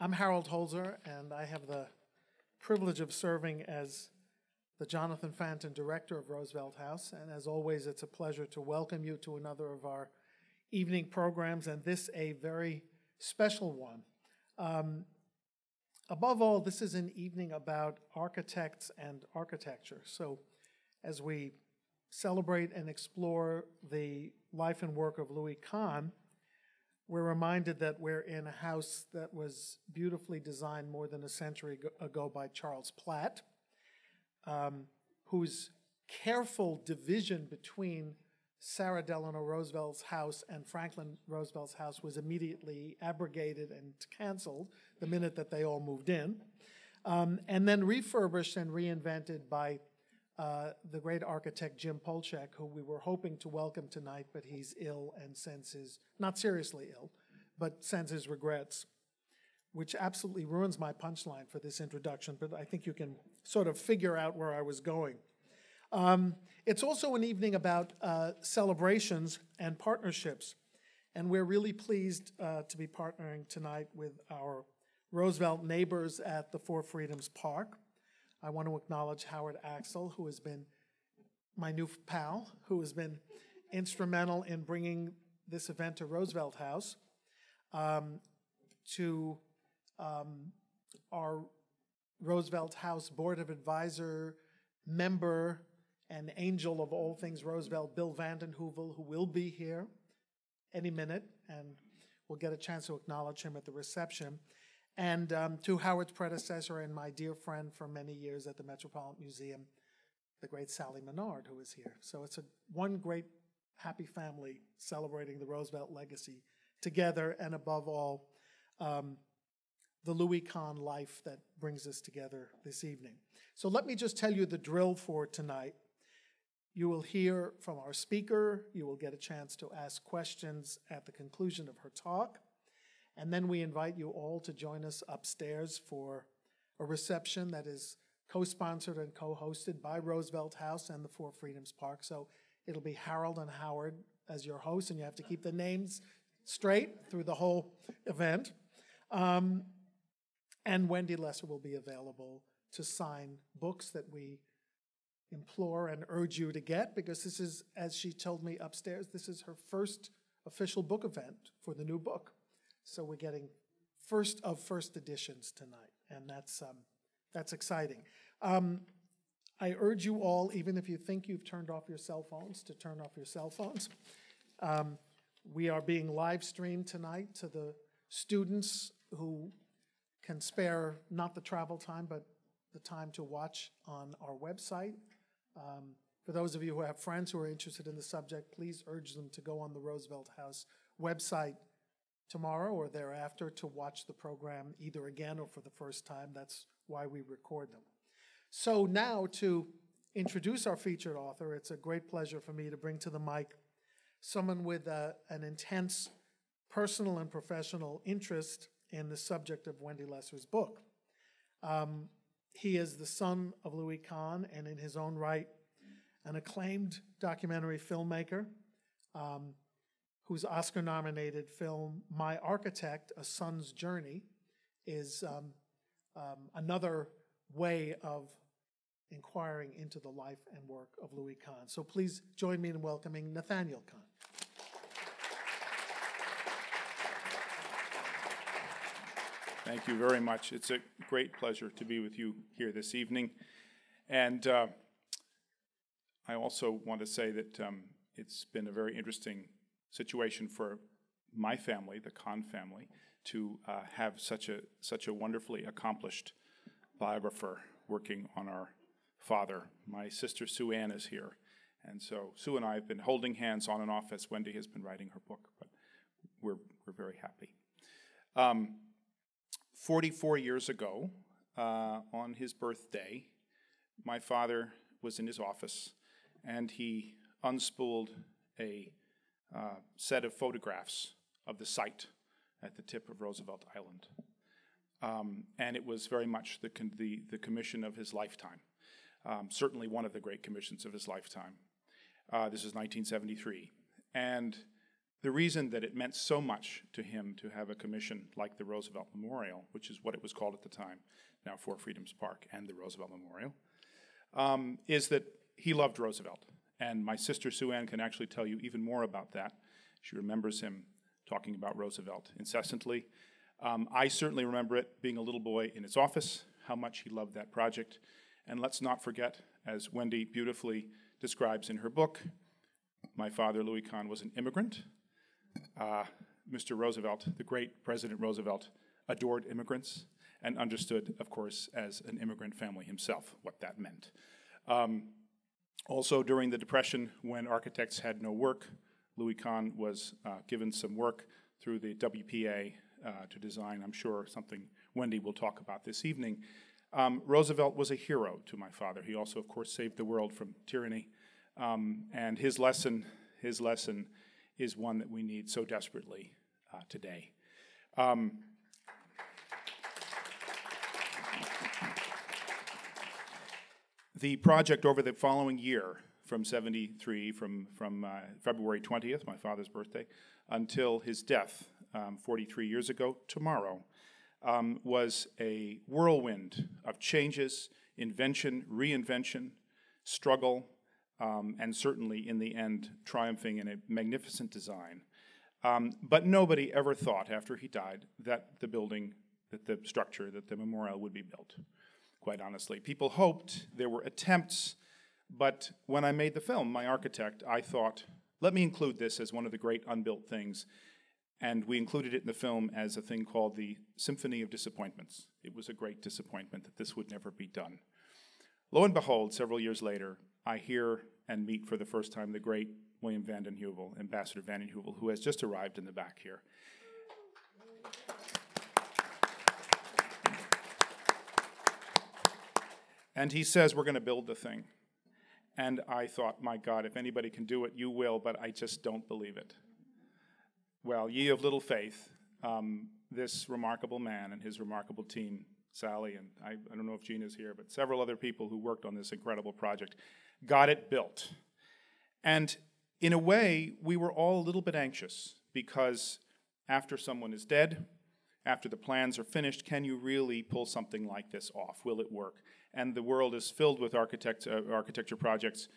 I'm Harold Holzer, and I have the privilege of serving as the Jonathan Fanton Director of Roosevelt House. And as always, it's a pleasure to welcome you to another of our evening programs, and this a very special one. Above all, this is an evening about architects and architecture. So as we celebrate and explore the life and work of Louis Kahn, we're reminded that we're in a house that was beautifully designed more than a century ago by Charles Platt, whose careful division between Sarah Delano Roosevelt's house and Franklin Roosevelt's house was immediately abrogated and canceled the minute that they all moved in, and then refurbished and reinvented by the great architect Jim Polchek, who we were hoping to welcome tonight, but he's ill and sends his, not seriously ill, but sends his regrets, which absolutely ruins my punchline for this introduction, but I think you can sort of figure out where I was going. It's also an evening about celebrations and partnerships, and we're really pleased to be partnering tonight with our Roosevelt neighbors at the Four Freedoms Park. I want to acknowledge Howard Axel, who has been my new pal, who has been instrumental in bringing this event to Roosevelt House, to our Roosevelt House Board of Advisor member and angel of all things Roosevelt, Bill Vanden Heuvel, who will be here any minute, and we'll get a chance to acknowledge him at the reception. And to Howard's predecessor and my dear friend for many years at the Metropolitan Museum, the great Sally Menard, who is here. So it's one great happy family celebrating the Roosevelt legacy together, and above all, the Louis Kahn life that brings us together this evening. So let me just tell you the drill for tonight. You will hear from our speaker. You will get a chance to ask questions at the conclusion of her talk. And then we invite you all to join us upstairs for a reception that is co-sponsored and co-hosted by Roosevelt House and the Four Freedoms Park. So it'll be Harold and Howard as your hosts, and you have to keep the names straight through the whole event. And Wendy Lesser will be available to sign books that we implore and urge you to get, because this is, as she told me upstairs, this is her first official book event for the new book. So we're getting first of first editions tonight, and that's exciting. I urge you all, even if you think you've turned off your cell phones, to turn off your cell phones. We are being live streamed tonight to the students who can spare not the travel time, but the time to watch on our website. For those of you who have friends who are interested in the subject, please urge them to go on the Roosevelt House website tomorrow or thereafter to watch the program either again or for the first time. That's why we record them. So now, to introduce our featured author, it's a great pleasure for me to bring to the mic someone with an intense personal and professional interest in the subject of Wendy Lesser's book. He is the son of Louis Kahn, and in his own right, an acclaimed documentary filmmaker, whose Oscar-nominated film, My Architect, A Son's Journey, is another way of inquiring into the life and work of Louis Kahn. So please join me in welcoming Nathaniel Kahn. Thank you very much. It's a great pleasure to be with you here this evening. And I also want to say that it's been a very interesting situation for my family, the Kahn family, to have such a wonderfully accomplished biographer working on our father. My sister Sue Ann is here, and so Sue and I have been holding hands on and off as Wendy has been writing her book, but we're very happy. 44 years ago, on his birthday, my father was in his office, and he unspooled a set of photographs of the site at the tip of Roosevelt Island. And it was very much the commission of his lifetime, certainly one of the great commissions of his lifetime. This is 1973. And the reason that it meant so much to him to have a commission like the Roosevelt Memorial, which is what it was called at the time, now Four Freedoms Park and the Roosevelt Memorial, is that he loved Roosevelt. And my sister Sue Ann can actually tell you even more about that. She remembers him talking about Roosevelt incessantly. I certainly remember it being a little boy in his office, how much he loved that project. And let's not forget, as Wendy beautifully describes in her book, my father, Louis Kahn, was an immigrant. Mr. Roosevelt, the great President Roosevelt, adored immigrants and understood, of course, as an immigrant family himself, what that meant. Also, during the Depression, when architects had no work, Louis Kahn was given some work through the WPA to design, I'm sure, something Wendy will talk about this evening. Roosevelt was a hero to my father. He also, of course, saved the world from tyranny. And his lesson is one that we need so desperately today. The project over the following year, from '73, from February 20th, my father's birthday, until his death 43 years ago tomorrow, was a whirlwind of changes, invention, reinvention, struggle, and certainly in the end triumphing in a magnificent design. But nobody ever thought after he died that the building, that the structure, that the memorial would be built, quite honestly. People hoped, there were attempts, but when I made the film, my architect, I thought, let me include this as one of the great unbuilt things. And we included it in the film as a thing called the Symphony of Disappointments. It was a great disappointment that this would never be done. Lo and behold, several years later, I hear and meet for the first time the great William Vanden Heuvel, Ambassador Vanden Heuvel, who has just arrived in the back here. And he says, we're going to build the thing. And I thought, my God, if anybody can do it, you will, but I just don't believe it. Well, ye of little faith, this remarkable man and his remarkable team, Sally, and I don't know if Gina's here, but several other people who worked on this incredible project, got it built. And in a way, we were all a little bit anxious, because after someone is dead, after the plans are finished, can you really pull something like this off? Will it work? And the world is filled with architecture projects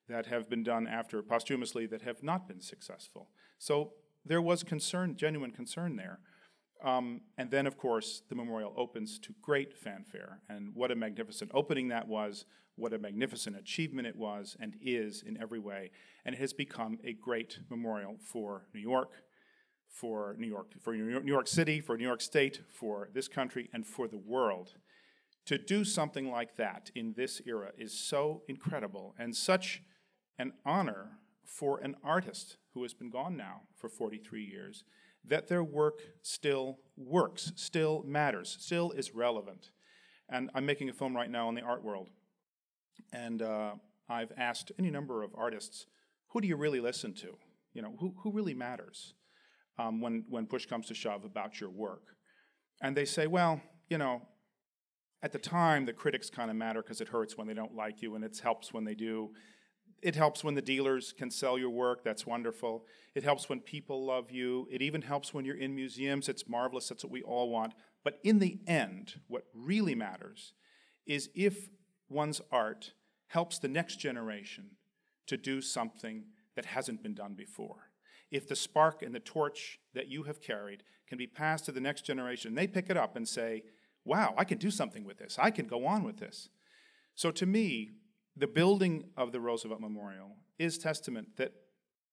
that have been done posthumously that have not been successful. So there was concern, genuine concern there. And then, of course, the memorial opens to great fanfare. And what a magnificent opening that was, what a magnificent achievement it was and is in every way. And it has become a great memorial for New York, for New York City, for New York State, for this country, and for the world. To do something like that in this era is so incredible and such an honor for an artist who has been gone now for 43 years, that their work still works, still matters, still is relevant. And I'm making a film right now on the art world. And I've asked any number of artists, who do you really listen to? You know, who really matters when push comes to shove about your work? And they say, well, you know, at the time, the critics kind of matter because it hurts when they don't like you, and it helps when they do. It helps when the dealers can sell your work. That's wonderful. It helps when people love you. It even helps when you're in museums. It's marvelous. That's what we all want. But in the end, what really matters is if one's art helps the next generation to do something that hasn't been done before. If the spark and the torch that you have carried can be passed to the next generation, and they pick it up and say, wow, I can do something with this. I can go on with this. So to me, the building of the Roosevelt Memorial is testament that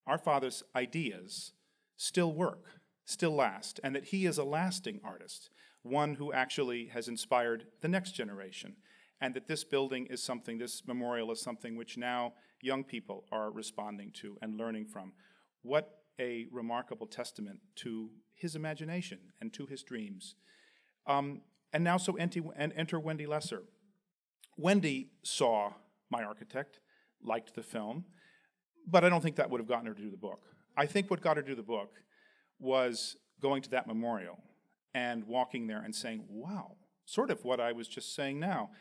our father's ideas still work, still last, and that he is a lasting artist, one who actually has inspired the next generation, and that this building is something, this memorial is something which now young people are responding to and learning from. What a remarkable testament to his imagination and to his dreams. And now so enter Wendy Lesser. Wendy saw my architect, liked the film, but I don't think that would have gotten her to do the book. I think what got her to do the book was going to that memorial and walking there and saying, wow, sort of what I was just saying now.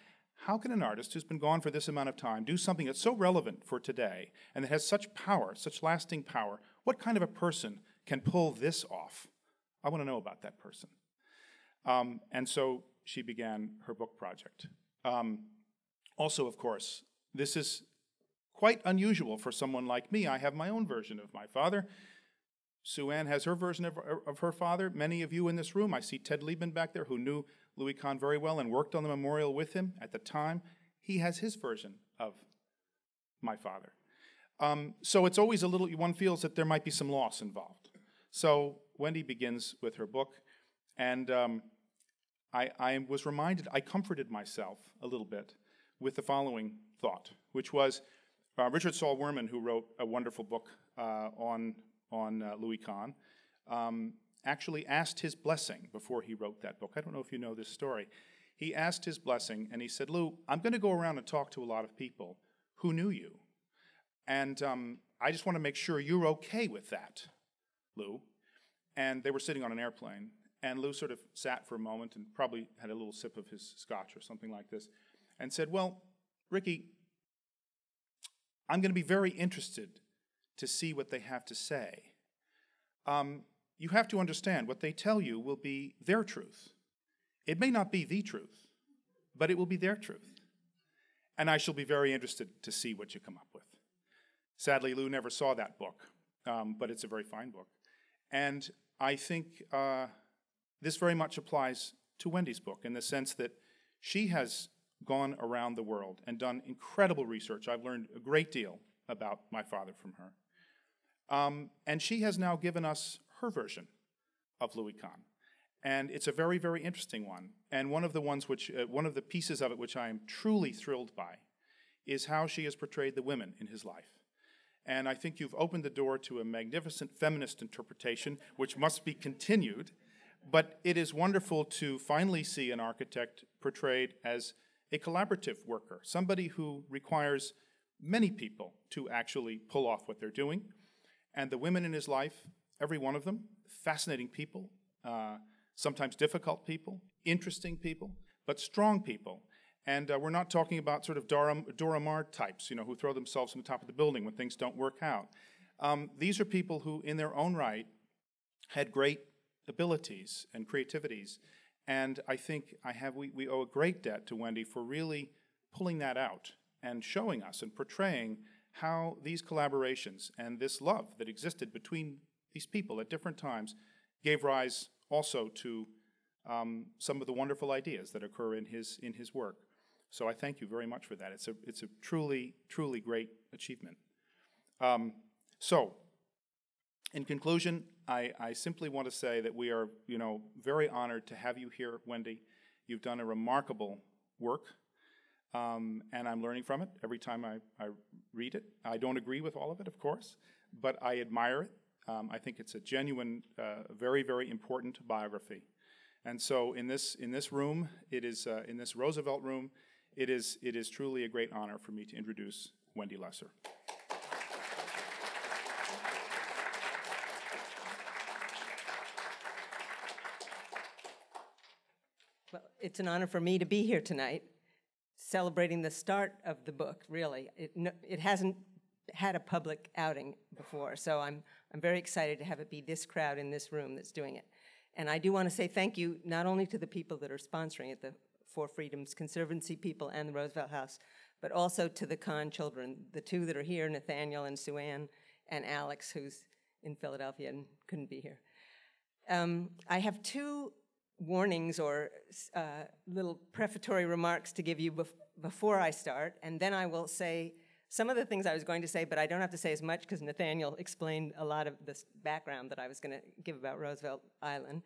How can an artist who's been gone for this amount of time do something that's so relevant for today and that has such power, such lasting power? What kind of a person can pull this off, I want to know about that person. And so she began her book project. Also, of course, this is quite unusual for someone like me. I have my own version of my father. Sue Ann has her version of her father. Many of you in this room, I see Ted Liebman back there, who knew Louis Kahn very well and worked on the memorial with him at the time. He has his version of my father. So it's always a little, one feels that there might be some loss involved. So Wendy begins with her book, and I was reminded, I comforted myself a little bit with the following thought, which was Richard Saul Wurman, who wrote a wonderful book on Louis Kahn, actually asked his blessing before he wrote that book. I don't know if you know this story. He asked his blessing, and he said, Lou, I'm going to go around and talk to a lot of people who knew you. And I just want to make sure you're okay with that, Lou. And they were sitting on an airplane, and Lou sort of sat for a moment and probably had a little sip of his scotch or something like this, and said, well, Ricky, I'm going to be very interested to see what they have to say. You have to understand, what they tell you will be their truth. It may not be the truth, but it will be their truth. And I shall be very interested to see what you come up with. Sadly, Lou never saw that book, but it's a very fine book. And I think this very much applies to Wendy's book in the sense that she has gone around the world and done incredible research. I've learned a great deal about my father from her. And she has now given us her version of Louis Kahn. And it's a very, very interesting one. And one of the ones which, one of the pieces of it which I am truly thrilled by is how she has portrayed the women in his life. And I think you've opened the door to a magnificent feminist interpretation, which must be continued. But it is wonderful to finally see an architect portrayed as a collaborative worker, somebody who requires many people to actually pull off what they're doing. And the women in his life, every one of them, fascinating people, sometimes difficult people, interesting people, but strong people. And we're not talking about sort of Dora Maar types, who throw themselves from the top of the building when things don't work out. These are people who, in their own right, had great abilities and creativities. And I think we owe a great debt to Wendy for really pulling that out and showing us and portraying how these collaborations and this love that existed between these people at different times gave rise also to some of the wonderful ideas that occur in his work. So I thank you very much for that. It's a truly, truly great achievement. So, in conclusion, I simply want to say that we are, very honored to have you here, Wendy. You've done a remarkable work, and I'm learning from it every time I read it. I don't agree with all of it, of course, but I admire it. I think it's a genuine, very, very important biography. And so in this room, it is in this Roosevelt room, it is truly a great honor for me to introduce Wendy Lesser. Well, it's an honor for me to be here tonight, celebrating the start of the book, really. It hasn't had a public outing before, so I'm very excited to have it be this crowd in this room that's doing it. And I do want to say thank you not only to the people that are sponsoring it, the Four Freedoms Conservancy people and the Roosevelt House, but also to the Kahn children, the two that are here, Nathaniel and Sue Ann, and Alex, who's in Philadelphia and couldn't be here. I have two warnings or little prefatory remarks to give you before I start, and then I will say some of the things I was going to say, but I don't have to say as much because Nathaniel explained a lot of this background that I was going to give about Roosevelt Island.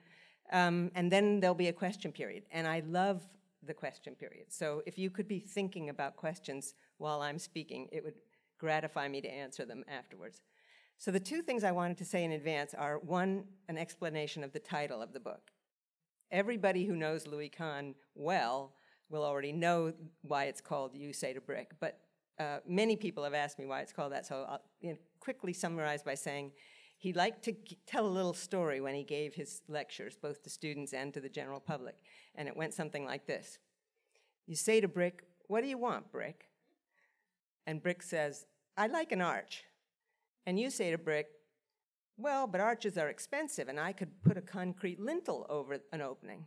And then there'll be a question period, and I love the question period. So if you could be thinking about questions while I'm speaking, it would gratify me to answer them afterwards. So the two things I wanted to say in advance are, one, an explanation of the title of the book. Everybody who knows Louis Kahn well will already know why it's called You Say to Brick, but many people have asked me why it's called that, so I'll quickly summarize by saying he liked to tell a little story when he gave his lectures, both to students and to the general public, and it went something like this. You say to Brick, "What do you want, Brick?" And Brick says, "I'd like an arch." And you say to Brick, Well, but arches are expensive, and I could put a concrete lintel over an opening.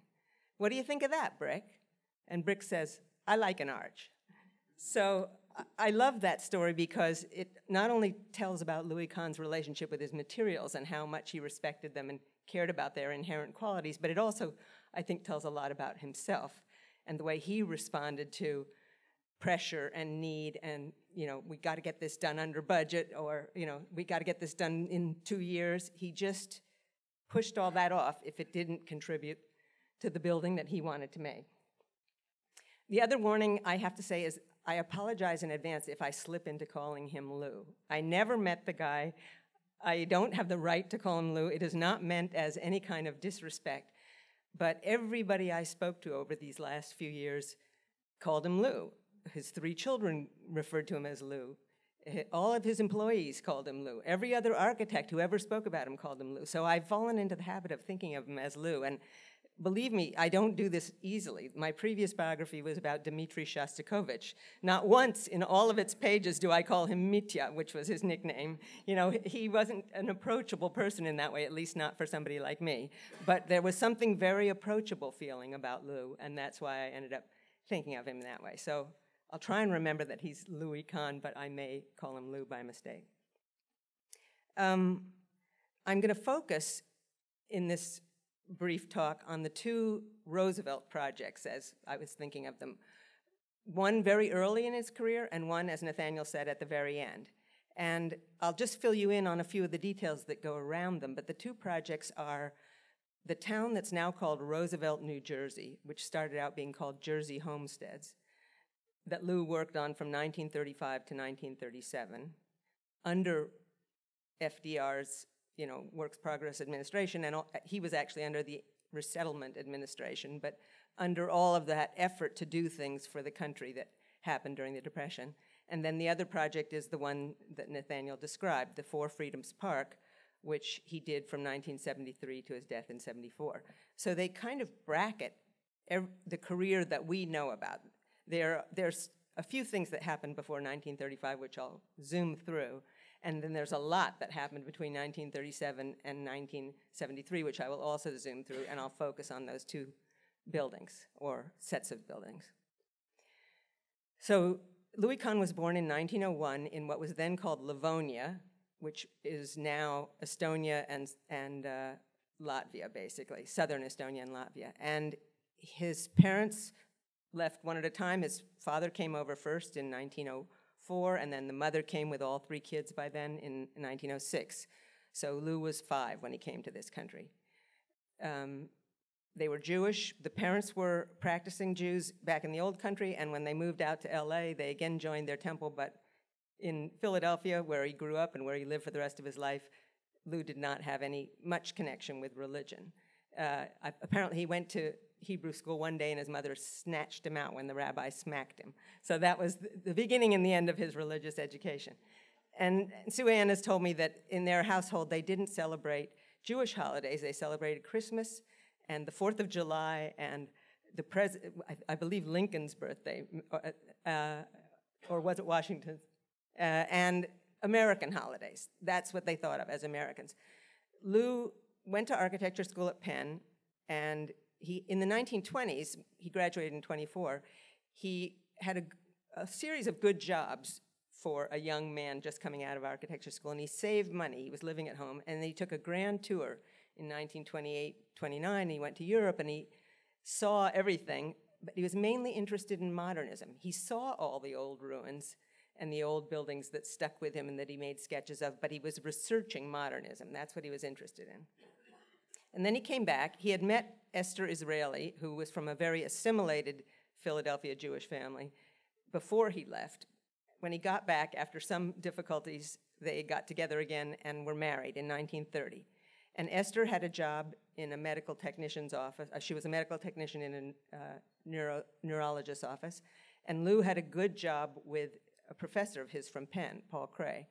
What do you think of that, Brick? And Brick says, I like an arch. So I love that story because it not only tells about Louis Kahn's relationship with his materials and how much he respected them and cared about their inherent qualities, but it also, I think, tells a lot about himself and the way he responded to pressure and need and, we got to get this done under budget, or, we got to get this done in 2 years. He just pushed all that off if it didn't contribute to the building that he wanted to make. The other warning I have to say is I apologize in advance if I slip into calling him Lou. I never met the guy. I don't have the right to call him Lou. It is not meant as any kind of disrespect. But everybody I spoke to over these last few years called him Lou. His 3 children referred to him as Lou. All of his employees called him Lou. Every other architect who ever spoke about him called him Lou. So I've fallen into the habit of thinking of him as Lou. And believe me, I don't do this easily. My previous biography was about Dmitri Shostakovich. Not once in all of its pages do I call him Mitya, which was his nickname. He wasn't an approachable person in that way, at least not for somebody like me. But there was something very approachable feeling about Lou, and that's why I ended up thinking of him that way. So I'll try and remember that he's Louis Kahn, but I may call him Lou by mistake. I'm going to focus in this brief talk on the 2 Roosevelt projects as I was thinking of them. One very early in his career and one, as Nathaniel said, at the very end. And I'll just fill you in on a few of the details that go around them, but the 2 projects are the town that's now called Roosevelt, New Jersey, which started out being called Jersey Homesteads, that Lou worked on from 1935 to 1937 under FDR's Works Progress Administration, and he was actually under the Resettlement Administration, but under all of that effort to do things for the country that happened during the Depression. And then the other project is the one that Nathaniel described, the 4 Freedoms Park, which he did from 1973 to his death in 74. So they kind of bracket the career that we know about. There's a few things that happened before 1935, which I'll zoom through, and then there's a lot that happened between 1937 and 1973, which I will also zoom through, and I'll focus on those 2 buildings, or sets of buildings. So Louis Kahn was born in 1901 in what was then called Livonia, which is now Estonia and Latvia, basically, southern Estonia and Latvia. And his parents left one at a time. His father came over first in 1904, and then the mother came with all 3 kids by then in 1906. So Lou was 5 when he came to this country. They were Jewish. The parents were practicing Jews back in the old country, and when they moved out to LA, they again joined their temple, but in Philadelphia, where he grew up and where he lived for the rest of his life, Lou did not have much connection with religion. Apparently he went to Hebrew school one day and his mother snatched him out when the rabbi smacked him. So that was the beginning and the end of his religious education. And Sue Ann has told me that in their household they didn't celebrate Jewish holidays. They celebrated Christmas and the 4th of July and I believe Lincoln's birthday, or was it Washington's? And American holidays. That's what they thought of as Americans. Lou went to architecture school at Penn, and in the 1920s, he graduated in 24, he had a series of good jobs for a young man just coming out of architecture school, and he saved money. He was living at home, and he took a grand tour in 1928-29. He went to Europe, and he saw everything, but he was mainly interested in modernism. He saw all the old ruins and the old buildings that stuck with him and that he made sketches of, but he was researching modernism. That's what he was interested in. And then he came back. He had met Esther Israeli, who was from a very assimilated Philadelphia Jewish family, before he left. When he got back, after some difficulties, they got together again and were married in 1930. And Esther had a job in a medical technician's office. She was a medical technician in a neurologist's office. And Lou had a good job with a professor of his from Penn, Paul Cray.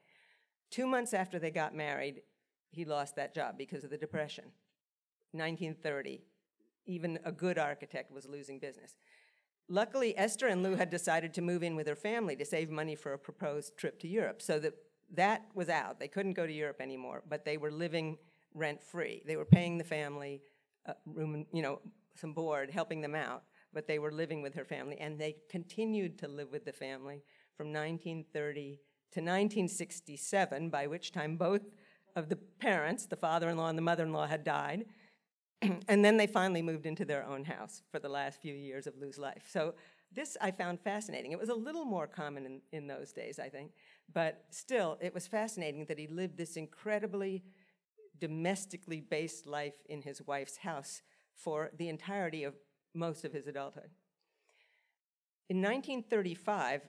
2 months after they got married, he lost that job because of the Depression. 1930, even a good architect was losing business. Luckily, Esther and Lou had decided to move in with her family to save money for a proposed trip to Europe. So that that was out. They couldn't go to Europe anymore, but they were living rent-free. They were paying the family room, some board, helping them out, but they were living with her family, and they continued to live with the family from 1930 to 1967, by which time both of the parents, the father-in-law and the mother-in-law, had died. And then they finally moved into their own house for the last few years of Lou's life. So this I found fascinating. It was a little more common in those days, I think, but still, it was fascinating that he lived this incredibly domestically based life in his wife's house for the entirety of most of his adulthood. In 1935,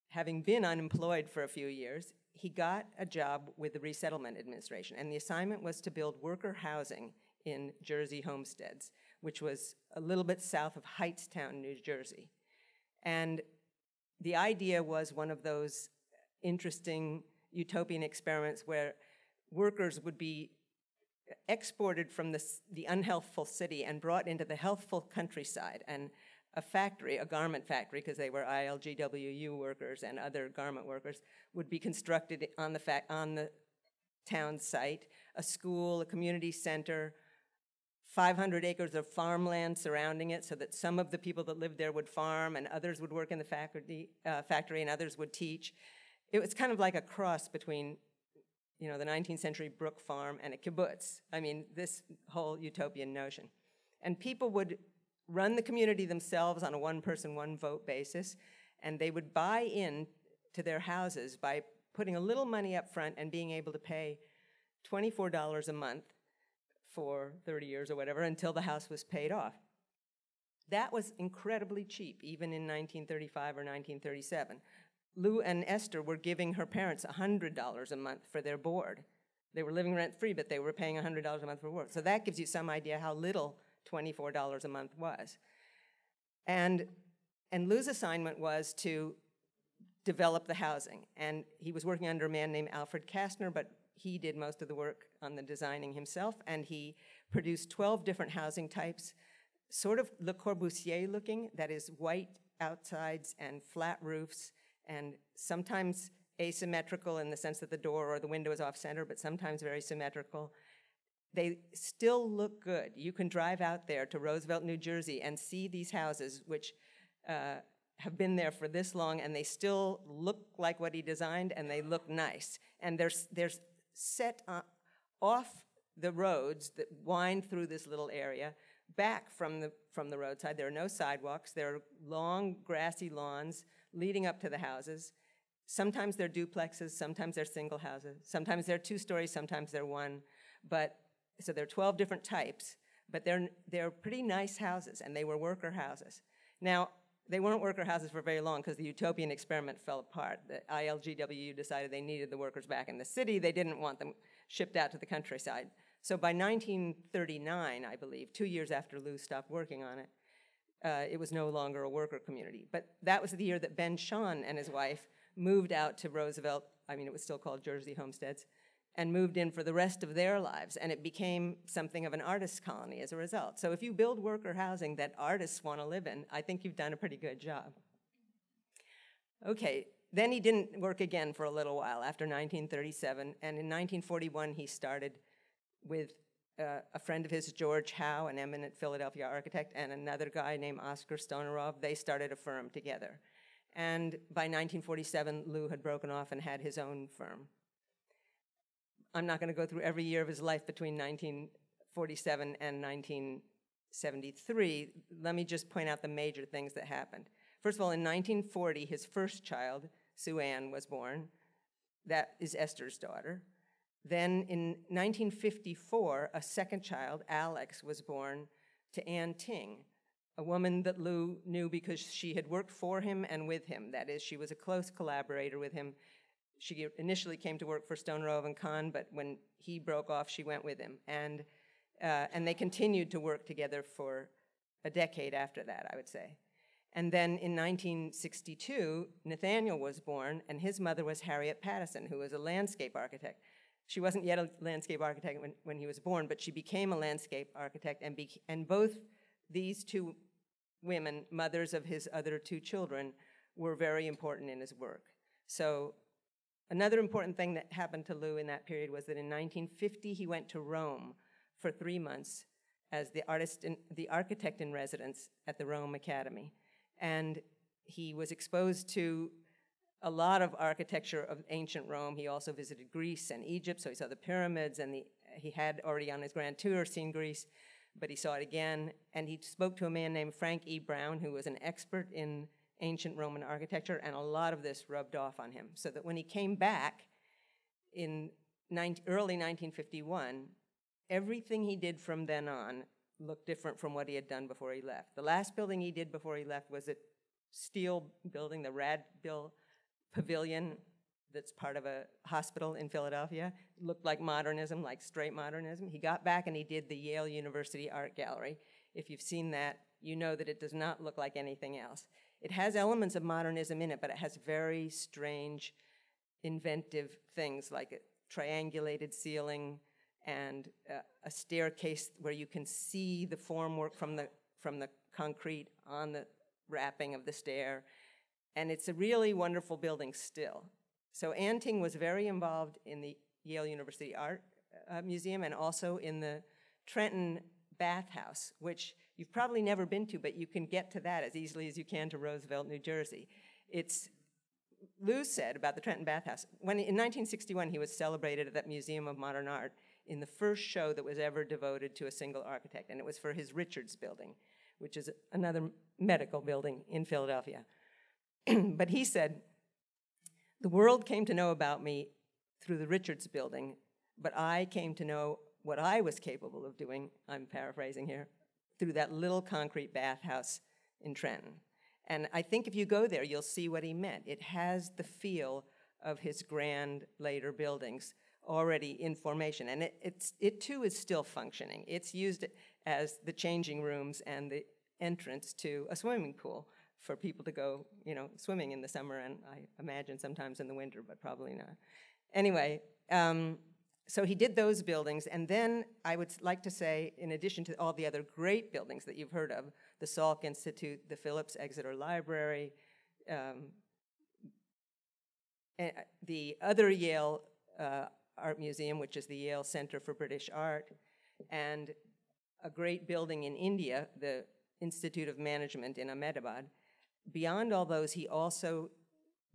having been unemployed for a few years, he got a job with the Resettlement Administration, and the assignment was to build worker housing in Jersey homesteads, which was a little bit south of Hightstown, New Jersey. And the idea was one of those interesting utopian experiments where workers would be exported from the unhealthful city and brought into the healthful countryside, and a factory, a garment factory, because they were ILGWU workers and other garment workers, would be constructed on the town site, a school, a community center, 500 acres of farmland surrounding it so that some of the people that lived there would farm and others would work in the factory and others would teach. It was kind of like a cross between the 19th century Brook Farm and a kibbutz. I mean, this whole utopian notion. And people would run the community themselves on a one-person, one-vote basis, and they would buy in to their houses by putting a little money up front and being able to pay $24 a month for 30 years or whatever until the house was paid off. That was incredibly cheap, even in 1935 or 1937. Lou and Esther were giving her parents $100 a month for their board. They were living rent-free, but they were paying $100 a month for board. So that gives you some idea how little $24 a month was. And Lou's assignment was to develop the housing. And he was working under a man named Alfred Kastner, but he did most of the work on the designing himself, and he produced 12 different housing types, sort of Le Corbusier looking, that is white outsides and flat roofs, and sometimes asymmetrical in the sense that the door or the window is off center, but sometimes very symmetrical. They still look good. You can drive out there to Roosevelt, New Jersey, and see these houses, which have been there for this long, and they still look like what he designed, and they look nice. And they're set off the roads that wind through this little area, back from the roadside. There are no sidewalks. There are long, grassy lawns leading up to the houses. Sometimes they're duplexes, sometimes they're single houses, sometimes they're 2 stories, sometimes they're 1. So there are 12 different types, but they're pretty nice houses, and they were worker houses. Now, they weren't worker houses for very long because the utopian experiment fell apart. The ILGWU decided they needed the workers back in the city. They didn't want them shipped out to the countryside. So by 1939, I believe, 2 years after Lou stopped working on it, it was no longer a worker community. But that was the year that Ben Shahn and his wife moved out to Roosevelt, it was still called Jersey Homesteads, and moved in for the rest of their lives. And it became something of an artist colony as a result. So if you build worker housing that artists want to live in, I think you've done a pretty good job. Okay, then he didn't work again for a little while after 1937. And in 1941, he started with a friend of his, George Howe, an eminent Philadelphia architect, and another guy named Oscar Stonarov. They started a firm together. And by 1947, Lou had broken off and had his own firm. I'm not going to go through every year of his life between 1947 and 1973. Let me just point out the major things that happened. First of all, in 1940, his first child, Sue Ann, was born. That is Esther's daughter. Then in 1954, a second child, Alex, was born to Ann Ting, a woman that Lou knew because she had worked for him and with him. That is, she was a close collaborator with him. She initially came to work for Stonarov and Kahn, but when he broke off, she went with him. And they continued to work together for a decade after that, I would say. And then in 1962, Nathaniel was born, and his mother was Harriet Pattison, who was a landscape architect. She wasn't yet a landscape architect when he was born, but she became a landscape architect, and both these 2 women, mothers of his other 2 children, were very important in his work. So another important thing that happened to Lou in that period was that in 1950 he went to Rome for 3 months as the architect in residence at the Rome Academy. And he was exposed to a lot of architecture of ancient Rome. He also visited Greece and Egypt, so he saw the pyramids, and he had already on his grand tour seen Greece, but he saw it again. And he spoke to a man named Frank E. Brown, who was an expert in ancient Roman architecture, and a lot of this rubbed off on him. So that when he came back in early 1951, everything he did from then on looked different from what he had done before he left. The last building he did before he left was a steel building, the Radbill Pavilion, that's part of a hospital in Philadelphia. It looked like modernism, like straight modernism. He got back and he did the Yale University Art Gallery. If you've seen that, you know that it does not look like anything else. It has elements of modernism in it, but it has very strange, inventive things like a triangulated ceiling and a staircase where you can see the formwork from the concrete on the wrapping of the stair. And it's a really wonderful building still. So Anting was very involved in the Yale University Art Museum and also in the Trenton Bathhouse, which you've probably never been to, but you can get to that as easily as you can to Roosevelt, New Jersey. Lou said about the Trenton Bathhouse, when in 1961 he was celebrated at that Museum of Modern Art in the first show that was ever devoted to a single architect, and it was for his Richards Building, which is another medical building in Philadelphia. But he said, the world came to know about me through the Richards Building, but I came to know what I was capable of doing, I'm paraphrasing here, through that little concrete bathhouse in Trenton. And I think if you go there, you'll see what he meant. It has the feel of his grand later buildings already in formation. And it too is still functioning. It's used as the changing rooms and the entrance to a swimming pool for people to go, swimming in the summer, and I imagine sometimes in the winter, but probably not. Anyway, so he did those buildings, and then I would like to say, in addition to all the other great buildings that you've heard of, the Salk Institute, the Phillips Exeter Library, the other Yale Art Museum, which is the Yale Center for British Art, and a great building in India, the Institute of Management in Ahmedabad. Beyond all those, he also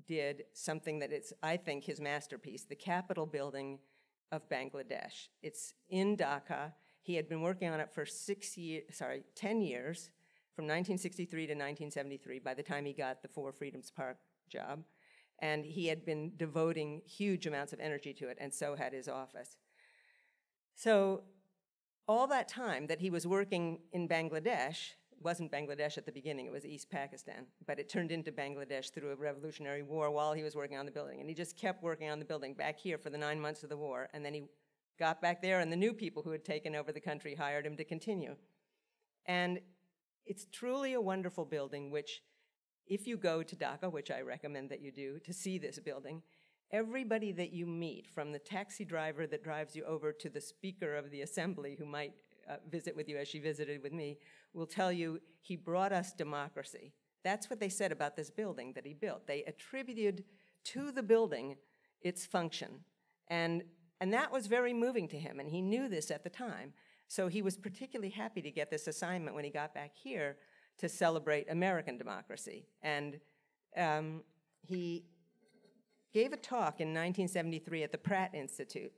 did something that is, I think, his masterpiece, the Capitol Building of Bangladesh. It's in Dhaka. He had been working on it for 10 years, from 1963 to 1973, by the time he got the Four Freedoms Park job. And he had been devoting huge amounts of energy to it, and so had his office. So all that time that he was working in Bangladesh, wasn't Bangladesh at the beginning, it was East Pakistan, but it turned into Bangladesh through a revolutionary war while he was working on the building. And he just kept working on the building back here for the 9 months of the war, and then he got back there, and the new people who had taken over the country hired him to continue. And it's truly a wonderful building, which, if you go to Dhaka, which I recommend that you do, to see this building, everybody that you meet, from the taxi driver that drives you over to the Speaker of the Assembly, who might visit with you as she visited with me, will tell you he brought us democracy. That's what they said about this building that he built. They attributed to the building its function. And that was very moving to him, and he knew this at the time. So he was particularly happy to get this assignment when he got back here to celebrate American democracy. And he gave a talk in 1973 at the Pratt Institute,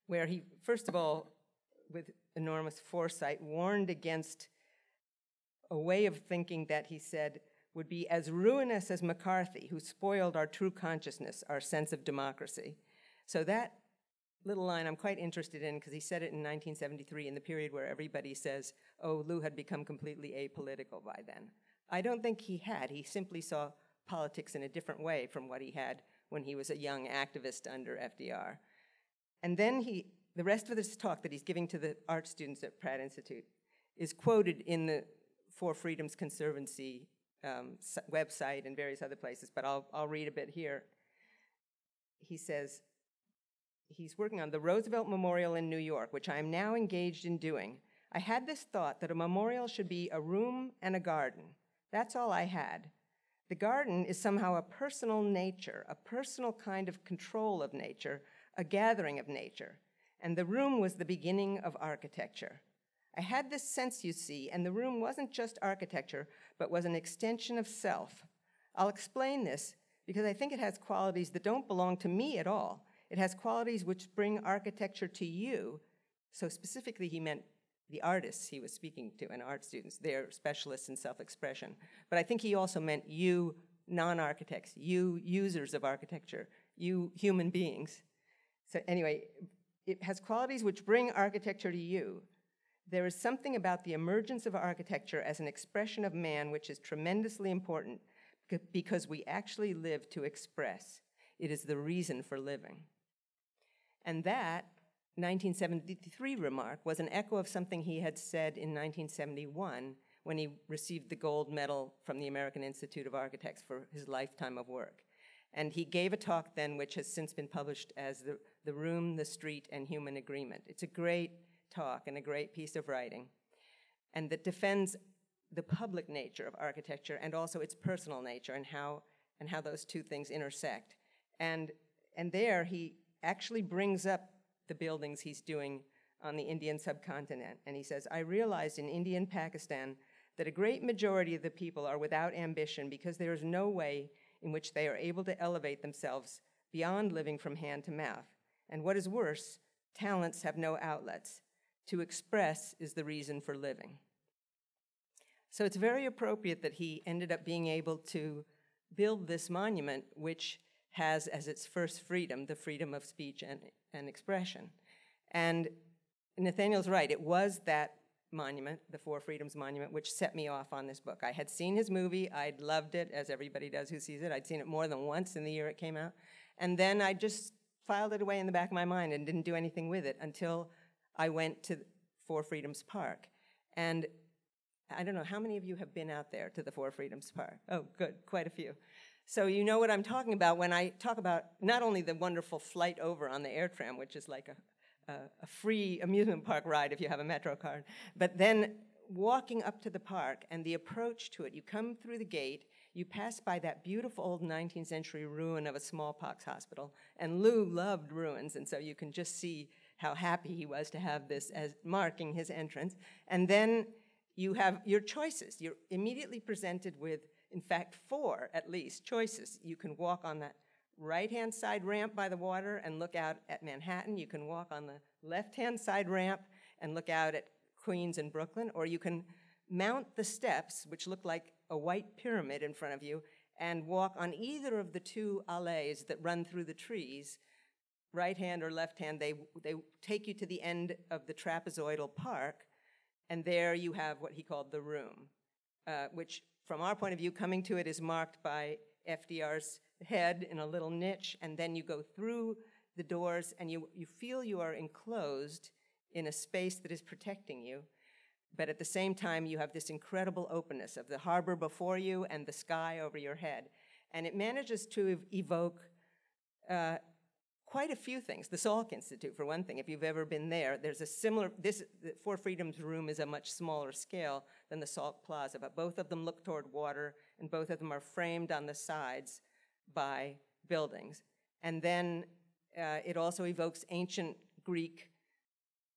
where he, first of all, with enormous foresight, warned against a way of thinking that he said would be as ruinous as McCarthy, who spoiled our true consciousness, our sense of democracy. So that little line I'm quite interested in, because he said it in 1973, in the period where everybody says, oh, Lou had become completely apolitical by then. I don't think he had. He simply saw politics in a different way from what he had when he was a young activist under FDR. And then the rest of this talk that he's giving to the art students at Pratt Institute is quoted in the Four Freedoms Conservancy website and various other places, but I'll read a bit here. He says, he's working on the Roosevelt Memorial in New York, which I am now engaged in doing. I had this thought that a memorial should be a room and a garden. That's all I had. The garden is somehow a personal nature, a personal kind of control of nature, a gathering of nature. And the room was the beginning of architecture. I had this sense, you see, and the room wasn't just architecture, but was an extension of self. I'll explain this because I think it has qualities that don't belong to me at all. It has qualities which bring architecture to you. So specifically, he meant the artists he was speaking to and art students. They're specialists in self-expression. But I think he also meant you non-architects, you users of architecture, you human beings. So anyway, it has qualities which bring architecture to you. There is something about the emergence of architecture as an expression of man which is tremendously important because we actually live to express. It is the reason for living. And that 1973 remark was an echo of something he had said in 1971 when he received the gold medal from the American Institute of Architects for his lifetime of work. And he gave a talk then which has since been published as The Room, the Street, and Human Agreement. It's a great talk and a great piece of writing, and that defends the public nature of architecture and also its personal nature and how those two things intersect. And there he actually brings up the buildings he's doing on the Indian subcontinent. And he says, I realized in India and Pakistan that a great majority of the people are without ambition because there is no way in which they are able to elevate themselves beyond living from hand to mouth. And what is worse, talents have no outlets. To express is the reason for living. So it's very appropriate that he ended up being able to build this monument, which has as its first freedom, the freedom of speech and expression. And Nathaniel's right, it was that monument, the Four Freedoms Monument, which set me off on this book. I had seen his movie, I'd loved it, as everybody does who sees it. I'd seen it more than once in the year it came out. And then I just filed it away in the back of my mind and didn't do anything with it until I went to Four Freedoms Park. And I don't know, how many of you have been out there to the Four Freedoms Park? Oh, good, quite a few. So you know what I'm talking about when I talk about not only the wonderful flight over on the air tram, which is like a free amusement park ride if you have a Metro card, but then walking up to the park and the approach to it. You come through the gate, you pass by that beautiful old 19th century ruin of a smallpox hospital, and Lou loved ruins, and so you can just see how happy he was to have this as marking his entrance. And then you have your choices. You're immediately presented with, in fact, 4 at least choices. You can walk on that right-hand side ramp by the water and look out at Manhattan. You can walk on the left-hand side ramp and look out at Queens and Brooklyn, or you can mount the steps, which look like a white pyramid in front of you, and walk on either of the 2 alleys that run through the trees, right hand or left hand. They take you to the end of the trapezoidal park, and there you have what he called the room, which from our point of view, coming to it is marked by FDR's head in a little niche, and then you go through the doors and you feel you are enclosed in a space that is protecting you, but at the same time you have this incredible openness of the harbor before you and the sky over your head. And it manages to evoke quite a few things. The Salk Institute, for one thing, if you've ever been there, there's a similar, the Four Freedoms room is a much smaller scale than the Salk Plaza, but both of them look toward water, and both of them are framed on the sides by buildings. And then it also evokes ancient Greek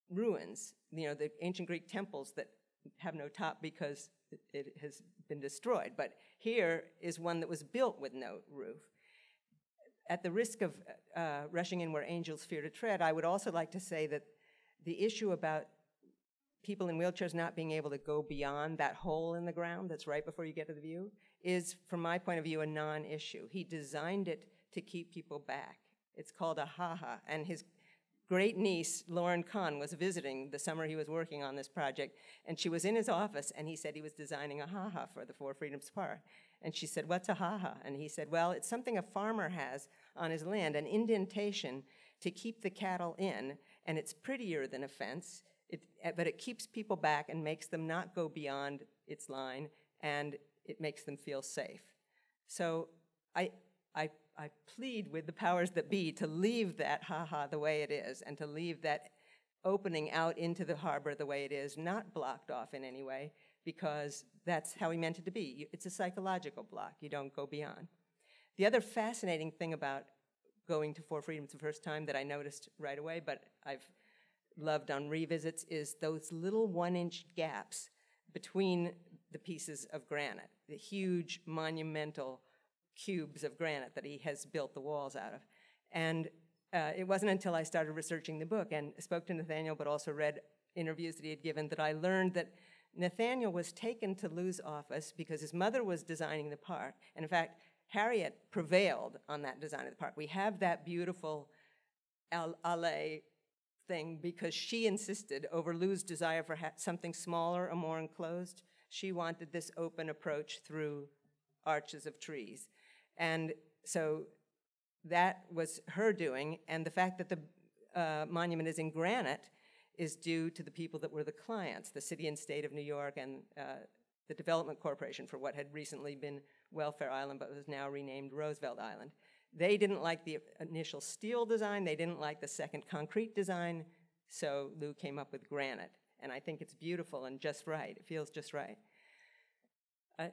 ruins, you know, the ancient Greek temples that have no top because it has been destroyed. But here is one that was built with no roof. At the risk of rushing in where angels fear to tread, I would also like to say that the issue about people in wheelchairs not being able to go beyond that hole in the ground that's right before you get to the view is, from my point of view, a non-issue. He designed it to keep people back. It's called a ha-ha, and his great niece, Lauren Kahn, was visiting the summer he was working on this project, and she was in his office, and he said he was designing a ha-ha for the Four Freedoms Park. And she said, what's a ha-ha? And he said, well, it's something a farmer has on his land, an indentation to keep the cattle in, and it's prettier than a fence, but it keeps people back and makes them not go beyond its line, and it makes them feel safe. So I plead with the powers that be to leave that ha-ha the way it is, and to leave that opening out into the harbor the way it is, not blocked off in any way, because that's how he meant it to be. It's a psychological block. You don't go beyond. The other fascinating thing about going to Four Freedoms the first time that I noticed right away, but I've loved on revisits, is those little 1-inch gaps between the pieces of granite, the huge monumental cubes of granite that he has built the walls out of. And it wasn't until I started researching the book and spoke to Nathaniel, but also read interviews that he had given, that I learned that Nathaniel was taken to Lou's office because his mother was designing the park. And in fact, Harriet prevailed on that design of the park. We have that beautiful allée thing because she insisted over Lou's desire for something smaller or more enclosed. She wanted this open approach through arches of trees. And so that was her doing, and the fact that the monument is in granite is due to the people that were the clients, the city and state of New York and the Development Corporation for what had recently been Welfare Island but was now renamed Roosevelt Island. They didn't like the initial steel design, they didn't like the second concrete design, so Lou came up with granite. And I think it's beautiful and just right, it feels just right.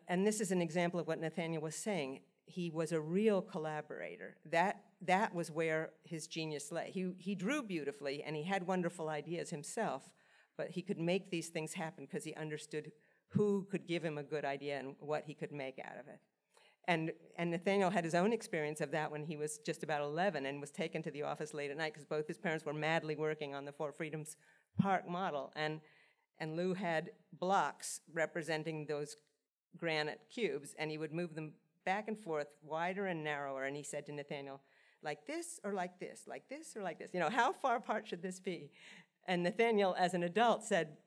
And this is an example of what Nathaniel was saying. He was a real collaborator. That was where his genius lay. He drew beautifully and he had wonderful ideas himself, but he could make these things happen because he understood who could give him a good idea and what he could make out of it. And Nathaniel had his own experience of that when he was just about 11 and was taken to the office late at night because both his parents were madly working on the Four Freedoms Park model. And Lou had blocks representing those granite cubes, and he would move them back and forth, wider and narrower, and he said to Nathaniel, like this or like this, like this or like this? You know, how far apart should this be? And Nathaniel, as an adult, said,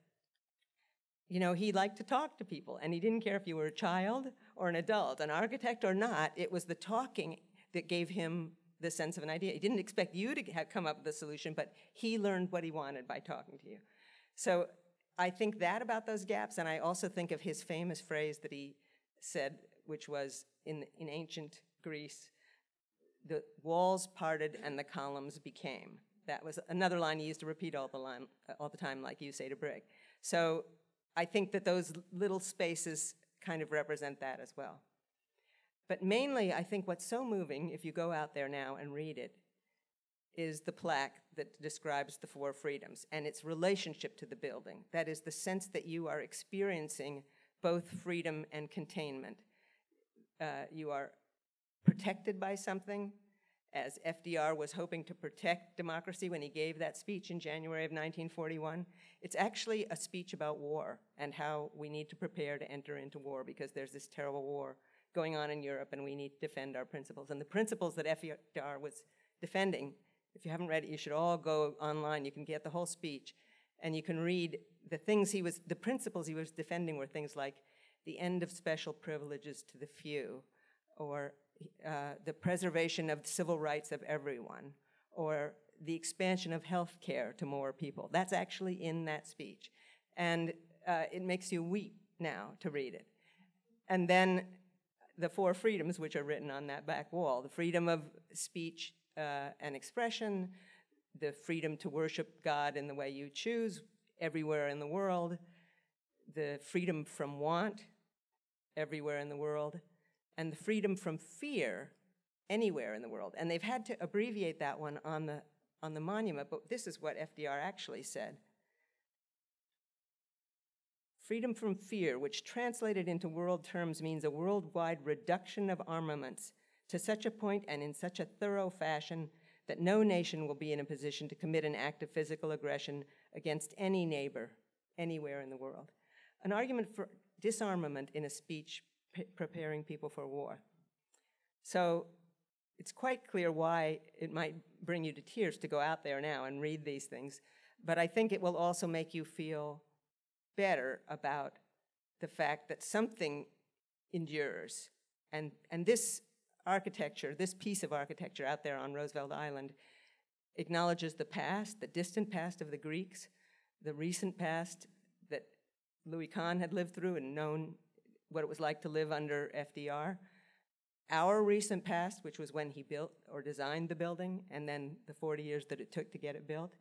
you know, he liked to talk to people, and he didn't care if you were a child or an adult, an architect or not. It was the talking that gave him the sense of an idea. He didn't expect you to come up with a solution, but he learned what he wanted by talking to you. So I think that about those gaps, and I also think of his famous phrase that he said, which was in ancient Greece, the walls parted and the columns became. That was another line he used to repeat all the time, like you say to Brig. So I think that those little spaces kind of represent that as well. But mainly, I think what's so moving, if you go out there now and read it, is the plaque that describes the Four Freedoms and its relationship to the building. That is the sense that you are experiencing both freedom and containment. You are protected by something, as FDR was hoping to protect democracy when he gave that speech in January of 1941. It's actually a speech about war and how we need to prepare to enter into war because there's this terrible war going on in Europe and we need to defend our principles. And the principles that FDR was defending, if you haven't read it, you should all go online. You can get the whole speech and you can read the principles he was defending were things like the end of special privileges to the few, or the preservation of civil rights of everyone, or the expansion of health care to more people. That's actually in that speech. And it makes you weep now to read it. And then the Four Freedoms, which are written on that back wall, the freedom of speech and expression, the freedom to worship God in the way you choose everywhere in the world, the freedom from want everywhere in the world, and the freedom from fear anywhere in the world. And they've had to abbreviate that one on the monument, but this is what FDR actually said. Freedom from fear, which translated into world terms means a worldwide reduction of armaments to such a point and in such a thorough fashion that no nation will be in a position to commit an act of physical aggression against any neighbor anywhere in the world. An argument for disarmament in a speech preparing people for war. So it's quite clear why it might bring you to tears to go out there now and read these things, but I think it will also make you feel better about the fact that something endures. And this architecture, this piece of architecture out there on Roosevelt Island acknowledges the past, the distant past of the Greeks, the recent past that Louis Kahn had lived through and known what it was like to live under FDR. Our recent past, which was when he built or designed the building, and then the 40 years that it took to get it built,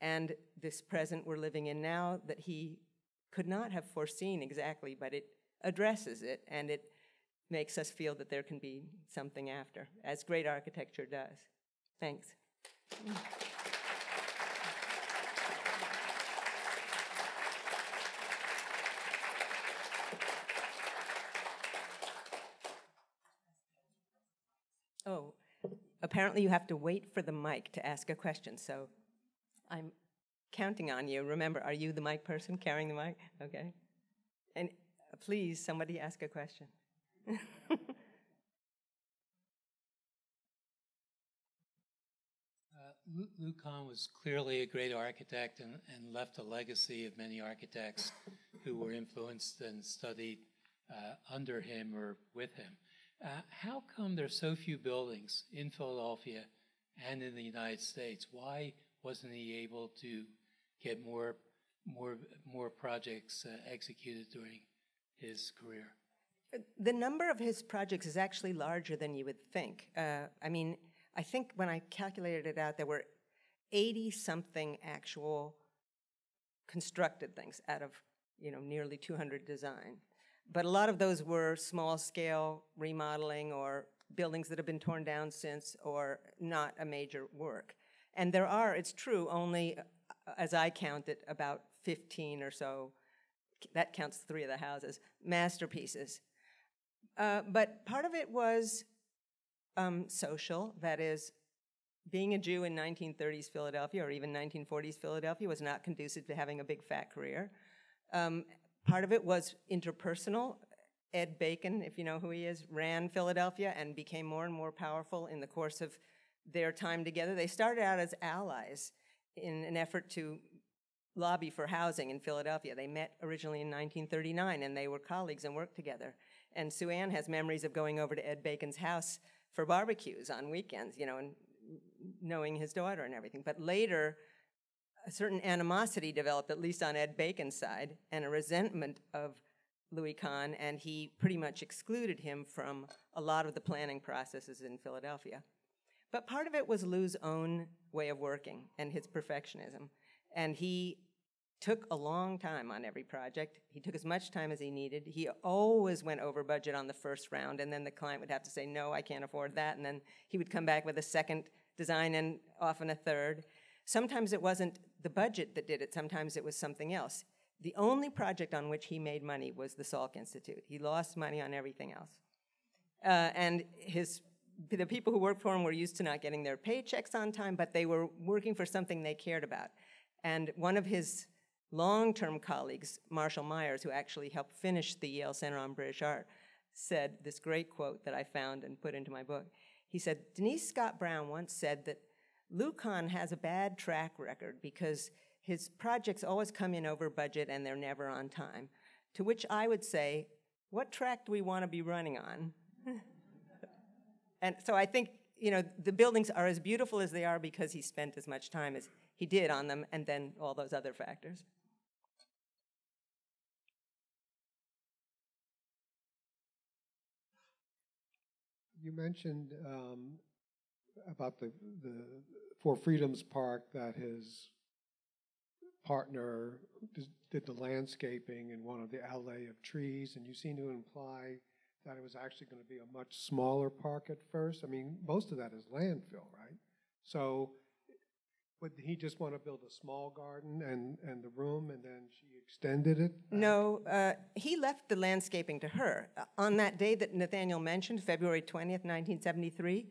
and this present we're living in now that he could not have foreseen exactly, but it addresses it, and it makes us feel that there can be something after, as great architecture does. Thanks. Oh, apparently you have to wait for the mic to ask a question, so I'm counting on you. Remember, are you the mic person carrying the mic? Okay. And please, somebody ask a question. Lou Kahn was clearly a great architect and left a legacy of many architects who were influenced and studied under him or with him. How come there's so few buildings in Philadelphia and in the United States? Why wasn't he able to get more projects executed during his career? The number of his projects is actually larger than you would think. I think when I calculated it out, there were 80-something actual constructed things out of, nearly 200 design. But a lot of those were small-scale remodeling or buildings that have been torn down since, or not a major work. And there are, it's true, only, as I counted, about 15 or so, that counts 3 of the houses, masterpieces. But part of it was social, that is, being a Jew in 1930s Philadelphia or even 1940s Philadelphia was not conducive to having a big fat career. Part of it was interpersonal. Ed Bacon, if you know who he is, ran Philadelphia and became more and more powerful in the course of their time together. They started out as allies in an effort to lobby for housing in Philadelphia. They met originally in 1939, and they were colleagues and worked together. And Sue Ann has memories of going over to Ed Bacon's house for barbecues on weekends, and knowing his daughter and everything. But later, a certain animosity developed, at least on Ed Bacon's side, and a resentment of Louis Kahn, and he pretty much excluded him from a lot of the planning processes in Philadelphia. But part of it was Lou's own way of working and his perfectionism. And he took a long time on every project. He took as much time as he needed. He always went over budget on the first round, and then the client would have to say, no, I can't afford that, and then he would come back with a second design and often a third. Sometimes it wasn't the budget that did it, sometimes it was something else. The only project on which he made money was the Salk Institute. He lost money on everything else. And the people who worked for him were used to not getting their paychecks on time, but they were working for something they cared about. And one of his long-term colleagues, Marshall Myers, who actually helped finish the Yale Center on British Art, said this great quote that I found and put into my book. He said, Denise Scott Brown once said that Lou Kahn has a bad track record because his projects always come in over budget and they're never on time. To which I would say, what track do we want to be running on? And so I think, the buildings are as beautiful as they are because he spent as much time as he did on them, and then all those other factors. You mentioned about the For Freedoms Park that his partner did the landscaping in one of the alley of trees, and you seem to imply that it was actually going to be a much smaller park at first. I mean, most of that is landfill, right? So would he just want to build a small garden and the room, and then she extended it? No, he left the landscaping to her. On that day that Nathaniel mentioned, February 20th, 1973,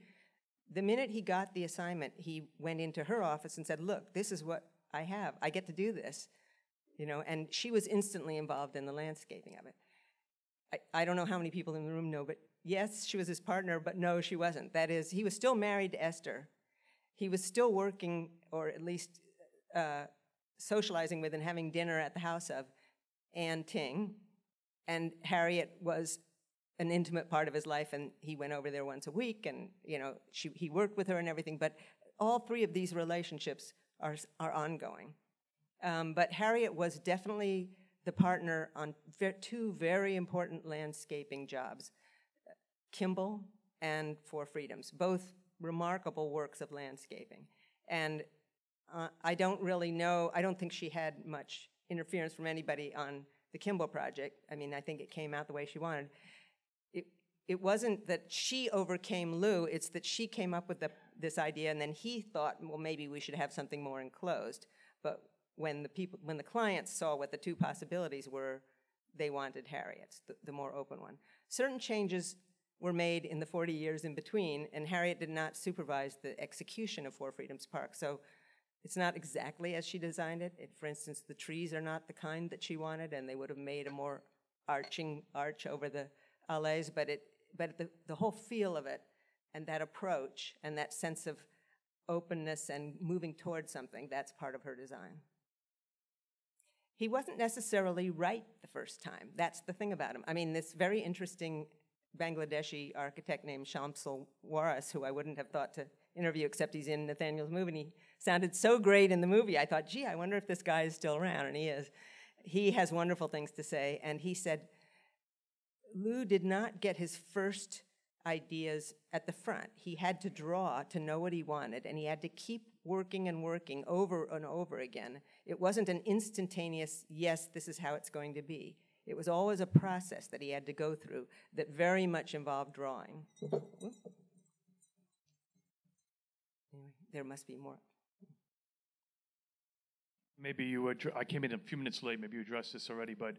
the minute he got the assignment, he went into her office and said, look, this is what I have. I get to do this. And she was instantly involved in the landscaping of it. I don't know how many people in the room know, but yes, she was his partner, but no, she wasn't. That is, he was still married to Esther. He was still working, or at least socializing with and having dinner at the house of Ann Ting, and Harriet was an intimate part of his life, and he went over there once a week, and he worked with her and everything, but all 3 of these relationships are ongoing. But Harriet was definitely the partner on 2 very important landscaping jobs, Kimball and For Freedoms, both remarkable works of landscaping. And I don't really know, I don't think she had much interference from anybody on the Kimball project. I mean, I think it came out the way she wanted. It wasn't that she overcame Lou, it's that she came up with this idea, and then he thought, well, maybe we should have something more enclosed. But when the clients saw what the two possibilities were, they wanted Harriet's, the more open one. Certain changes were made in the 40 years in between, and Harriet did not supervise the execution of Four Freedoms Park. So it's not exactly as she designed it. For instance, the trees are not the kind that she wanted, and they would have made a more arching arch over the allées, but the whole feel of it and that approach and that sense of openness and moving towards something, that's part of her design. He wasn't necessarily right the first time. That's the thing about him. I mean, this very interesting Bangladeshi architect named Shamsul Waris, who I wouldn't have thought to interview except he's in Nathaniel's movie, and he sounded so great in the movie. I thought, gee, I wonder if this guy is still around, and he is. He has wonderful things to say, and he said, Lou did not get his first ideas at the front. He had to draw to know what he wanted, and he had to keep working and working over and over again. It wasn't an instantaneous, yes, this is how it's going to be. It was always a process that he had to go through that very much involved drawing. Anyway, there must be more. Maybe you, I came in a few minutes late, maybe you addressed this already, but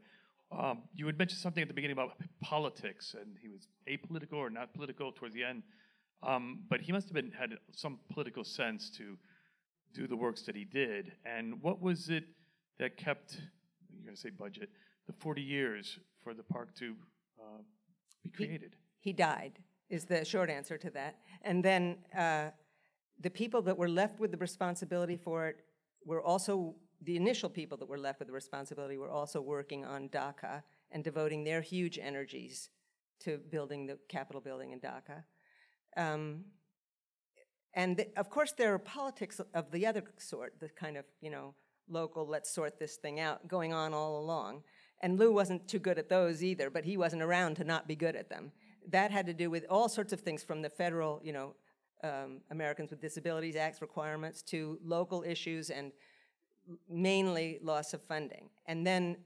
you had mentioned something at the beginning about politics, and he was apolitical or not political towards the end. But he must have had some political sense to do the works that he did. And what was it that kept, you're going to say budget, the 40 years for the park to be created? He died, is the short answer to that. And then the people that were left with the responsibility for it were also, the initial people that were left with the responsibility were also working on Dhaka and devoting their huge energies to building the Capitol building in Dhaka. Of course, there are politics of the other sort, the kind of, local, let's sort this thing out, going on all along. And Lou wasn't too good at those either, but he wasn't around to not be good at them. That had to do with all sorts of things, from the federal, Americans with Disabilities Act's requirements to local issues and mainly loss of funding. And then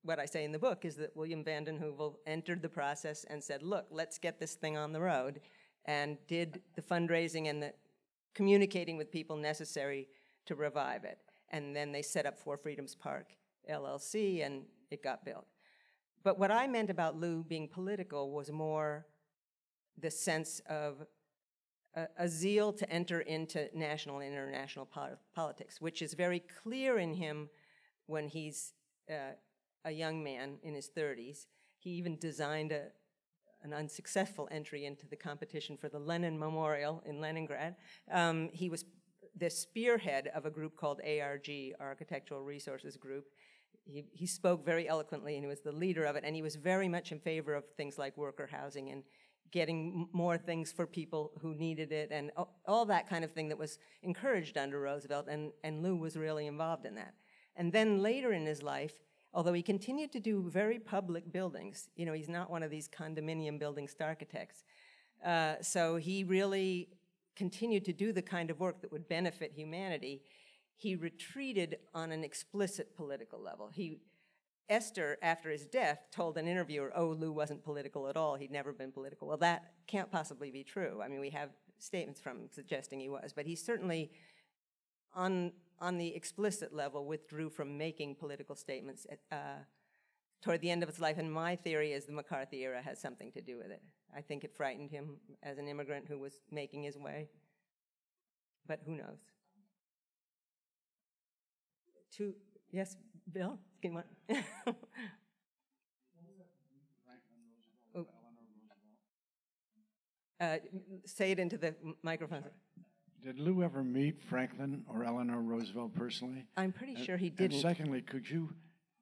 what I say in the book is that William Vanden Heuvel entered the process and said, look, let's get this thing on the road, and did the fundraising and the communicating with people necessary to revive it. And then they set up Four Freedoms Park, LLC, and it got built. But what I meant about Lou being political was more the sense of a zeal to enter into national and international politics, which is very clear in him when he's a young man in his 30s. He even designed an unsuccessful entry into the competition for the Lenin Memorial in Leningrad. He was the spearhead of a group called ARG, Architectural Resources Group. He spoke very eloquently, and he was the leader of it, and he was very much in favor of things like worker housing and getting more things for people who needed it, and all that kind of thing that was encouraged under Roosevelt, and Lou was really involved in that. And then later in his life, although he continued to do very public buildings, he's not one of these condominium building architects, so he really continued to do the kind of work that would benefit humanity. He retreated on an explicit political level. Esther, after his death, told an interviewer, oh, Lou wasn't political at all, he'd never been political. Well, that can't possibly be true. I mean, we have statements from him suggesting he was, but he certainly, on the explicit level, withdrew from making political statements toward the end of his life, and my theory is the McCarthy era has something to do with it. I think it frightened him as an immigrant who was making his way, but who knows? Yes, Bill? Say it into the microphone. Did Lou ever meet Franklin or Eleanor Roosevelt personally? I'm pretty sure he didn't. And secondly, could you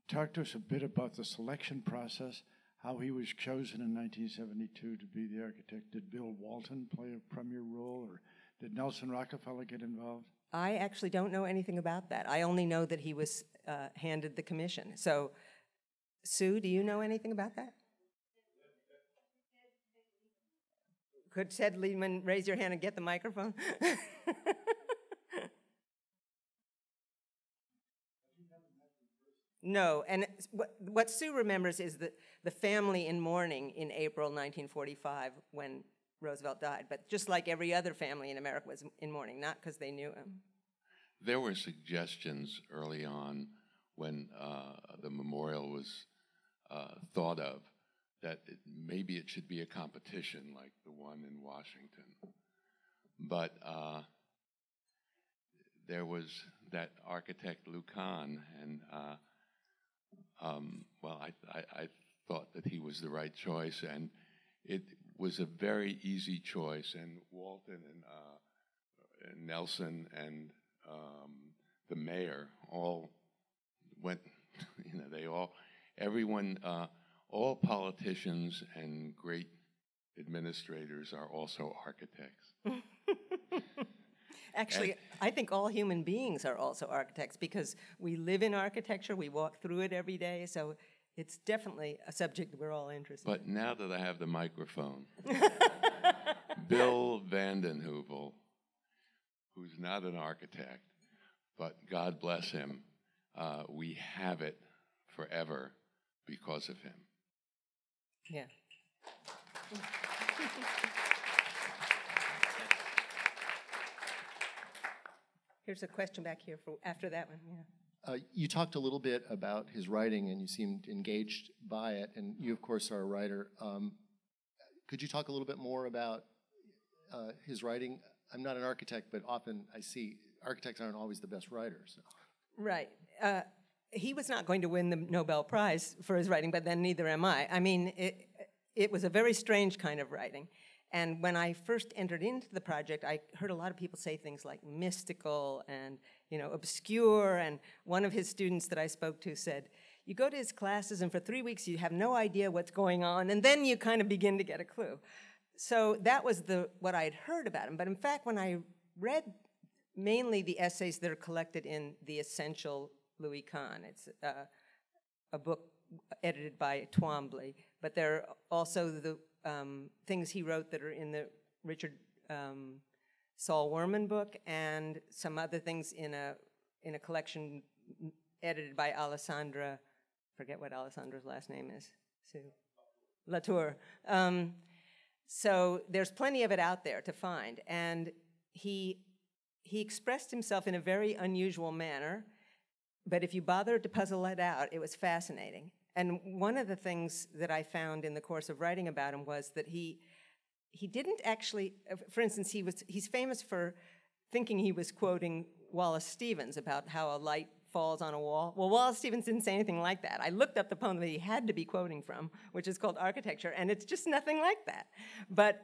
talk to us a bit about the selection process, how he was chosen in 1972 to be the architect? Did Bill Walton play a premier role, or did Nelson Rockefeller get involved? I actually don't know anything about that. I only know that he was handed the commission. So, Sue, do you know anything about that? Could Ted Lehman raise your hand and get the microphone? No, and what Sue remembers is the family in mourning in April 1945 when Roosevelt died. But just like every other family in America was in mourning, not because they knew him. There were suggestions early on when the memorial was thought of that maybe it should be a competition like the one in Washington. But there was that architect Lou Kahn, and well, I thought that he was the right choice, and it was a very easy choice. And Walton and Nelson and the mayor all went, you know, they all, everyone, all politicians and great administrators are also architects. Actually, I think all human beings are also architects because we live in architecture, we walk through it every day, so it's definitely a subject we're all interested in. But now that I have the microphone, Bill Vanden Heuvel, who's not an architect, but God bless him, we have it forever because of him. Yeah. Here's a question back here for after that one. Yeah. You talked a little bit about his writing, and you seemed engaged by it, and you, of course, are a writer. Could you talk a little bit more about his writing? I'm not an architect, but often I see architects aren't always the best writers. So. Right. He was not going to win the Nobel Prize for his writing, but then neither am I. I mean, it was a very strange kind of writing. And when I first entered into the project, I heard a lot of people say things like mystical and, you know, obscure. And one of his students that I spoke to said, you go to his classes and for 3 weeks you have no idea what's going on, and then you kind of begin to get a clue. So that was what I had heard about him. But in fact, when I read mainly the essays that are collected in The Essential Louis Kahn, it's a book edited by Twombly, but there are also the things he wrote that are in the Richard Saul Wurman book, and some other things in a collection edited by Alessandra, forget what Alessandra's last name is, Sue? Latour. So there's plenty of it out there to find, and he expressed himself in a very unusual manner, but if you bothered to puzzle it out, it was fascinating. And one of the things that I found in the course of writing about him was that he didn't actually, for instance, he's famous for thinking he was quoting Wallace Stevens about how a light falls on a wall. Well, Wallace Stevens didn't say anything like that. I looked up the poem that he had to be quoting from, which is called Architecture, and it's just nothing like that. But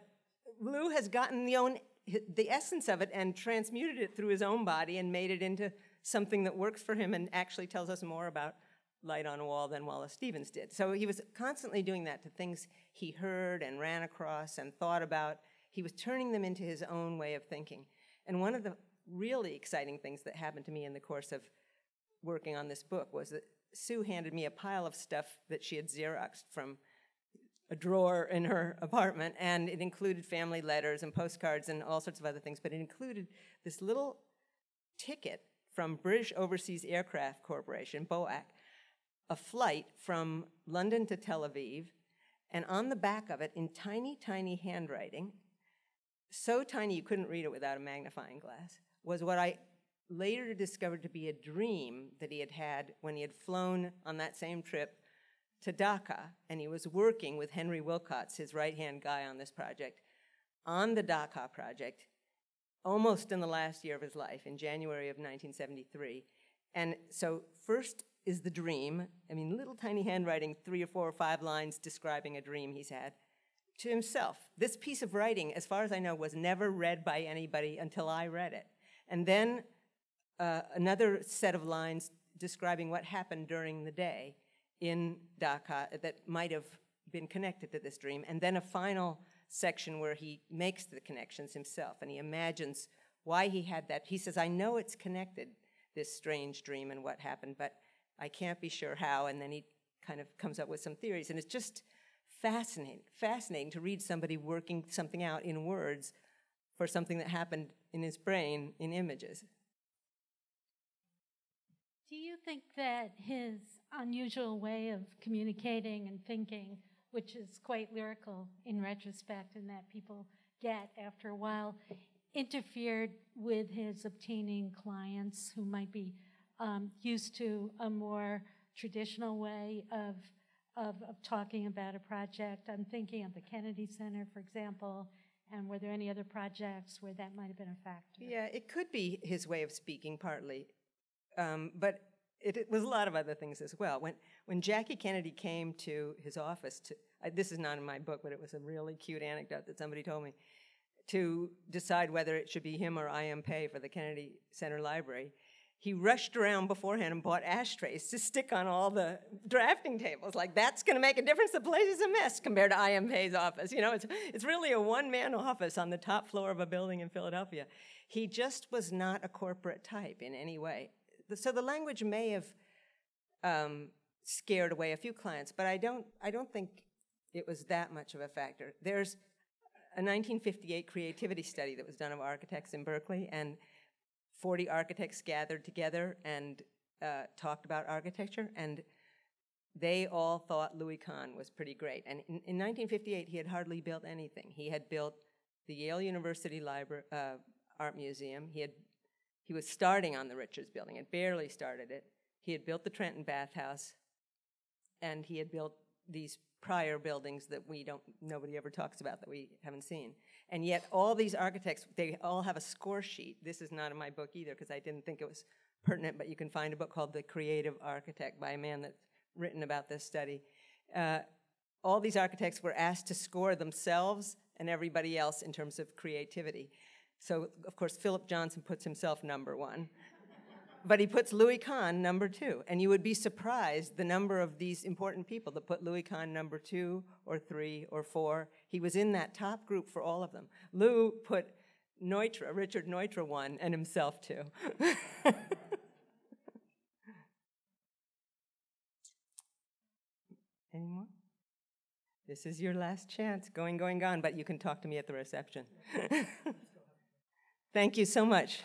Lou has gotten the essence of it and transmuted it through his own body and made it into something that works for him and actually tells us more about light on a wall than Wallace Stevens did. So he was constantly doing that to things he heard and ran across and thought about. He was turning them into his own way of thinking. And one of the really exciting things that happened to me in the course of working on this book was that Sue handed me a pile of stuff that she had Xeroxed from a drawer in her apartment, and it included family letters and postcards and all sorts of other things, but it included this little ticket from British Overseas Aircraft Corporation, BOAC, a flight from London to Tel Aviv, and on the back of it, in tiny, tiny handwriting, so tiny you couldn't read it without a magnifying glass, was what I later discovered to be a dream that he had had when he had flown on that same trip to Dhaka, and he was working with Henry Wilcox, his right-hand guy on this project, on the Dhaka project, almost in the last year of his life, in January of 1973. And so first is the dream, I mean, little tiny handwriting, 3 or 4 or 5 lines describing a dream he's had, to himself. This piece of writing, as far as I know, was never read by anybody until I read it. And then another set of lines describing what happened during the day in Dhaka that might have been connected to this dream, and then a final section where he makes the connections himself, and he imagines why he had that. He says, I know it's connected, this strange dream and what happened, but I can't be sure how, and then he kind of comes up with some theories, and it's just fascinating to read somebody working something out in words for something that happened in his brain in images. Do you think that his unusual way of communicating and thinking, which is quite lyrical in retrospect and that people get after a while, interfered with his obtaining clients who might be used to a more traditional way of talking about a project? I'm thinking of the Kennedy Center, for example, and were there any other projects where that might have been a factor? Yeah, it could be his way of speaking partly, but it was a lot of other things as well. When Jackie Kennedy came to his office, this is not in my book, but it was a really cute anecdote that somebody told me, to decide whether it should be him or I.M. Pei for the Kennedy Center Library, he rushed around beforehand and bought ashtrays to stick on all the drafting tables. Like, that's going to make a difference. The place is a mess compared to I.M. Pei's office. You know, it's really a one-man office on the top floor of a building in Philadelphia. He just was not a corporate type in any way. So the language may have scared away a few clients, but I don't think it was that much of a factor. There's a 1958 creativity study that was done of architects in Berkeley, and 40 architects gathered together and talked about architecture, and they all thought Louis Kahn was pretty great. And in 1958, he had hardly built anything. He had built the Yale University Library, Art Museum. He was starting on the Richards Building, had barely started it. He had built the Trenton Bathhouse, and he had built these prior buildings that nobody ever talks about, that we haven't seen. And yet all these architects, they all have a score sheet. This is not in my book either because I didn't think it was pertinent, but you can find a book called The Creative Architect by a man that's written about this study. All these architects were asked to score themselves and everybody else in terms of creativity. So, of course, Philip Johnson puts himself number 1. But he puts Louis Kahn number 2. And you would be surprised the number of these important people that put Louis Kahn number 2 or 3 or 4. He was in that top group for all of them. Lou put Richard Neutra 1 and himself 2. Any more? This is your last chance. Going, gone, but you can talk to me at the reception. Thank you so much.